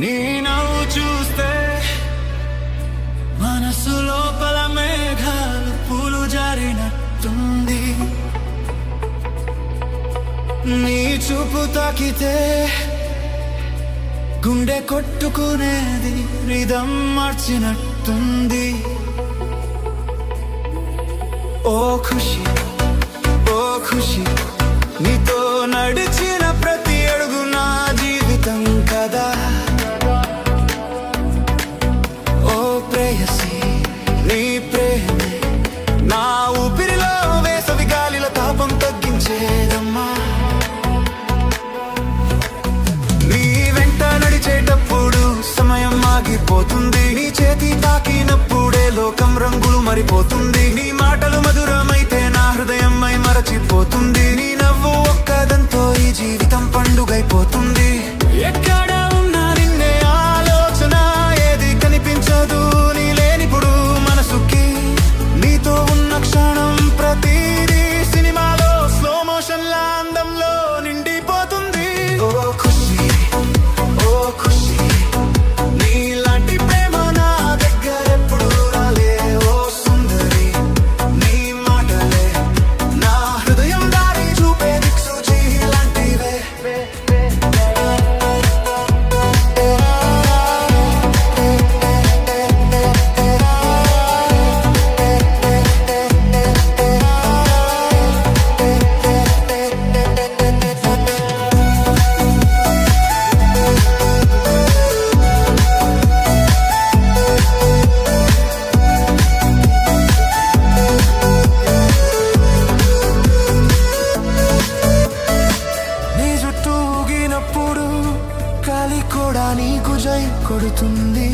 నీ నవ్వు చూస్తే మనసు లోపల మేఘాలు పూలు జారినట్టుంది. నీ చూపు తాకితే గుండె కొట్టుకునేది రిధం మార్చినట్టుంది. ఓ ఖుషి ఓ ఖుషి, నీతో నడిచిన ప్రతి అడుగు నా జీవితం కదా. ఓ ప్రేయసి, నీ ప్రేమే నా ఊపిరిలో వేసవి గాలిల తాపం తగ్గించేదమ్మా. నీ వెంట నడిచేటప్పుడు సమయం ఆగిపోతుంది. నీ చేతి తాకినప్పుడే లోకం రంగులు మరిపోతుంది. నీ మాటలు మధురమైతే నా హృదయం మై మరచిపోతుంది. నీ నవ్వు ఒక్కదంతో ఈ జీవితం పండుగైపోతుంది. ఎక్కడ ఉన్నా నిన్నే ఆలోచన ఏది కనిపించదు నీ లేనిప్పుడు మనసుకి. నీతో ఉన్న క్షణం ప్రతిదీ సినిమాలో స్లో మోషన్ లా అందంలో నిండిపోతుంది. ఓ ఖుషి ఓ ఖుషి, నీలాంటి ప్రేమ నా దగ్గర ఎప్పుడు రాలే. ఓ సుందరి, నీ మాటలే నా హృదయం దారి చూపే దిక్సూచి లాంటివే. నీ చుట్టూ ఊగినప్పుడు గాలి కూడా నీకు జై కొడుతుంది.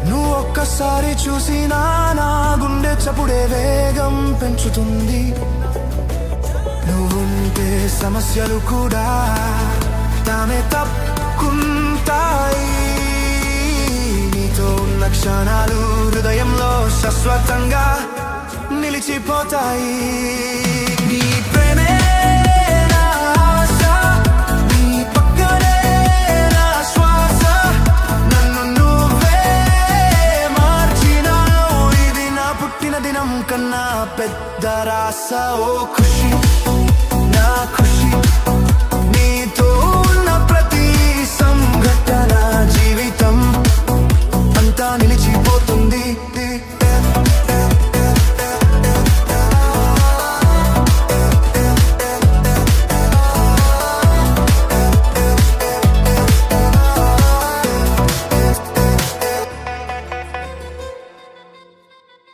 నువ్వు ఒక్కసారి చూసినా నా గుండె చప్పుడే వేగం పెంచుతుంది. నువ్వుంటే సమస్యలు కూడా తామే తప్పుకుంటాయి. నీతో ఉన్న క్షణాలు హృదయంలో శాశ్వతంగా నిలిచిపోతాయి. నీ ప్రేమే నా ఆశ, నీ పక్కనే నా శ్వాస, నన్ను నువ్వే మార్చినావు. ఇది నా పుట్టిన దినం కన్నా పెద్ద రాస. ఓ ఖుషి నా ఖుషి.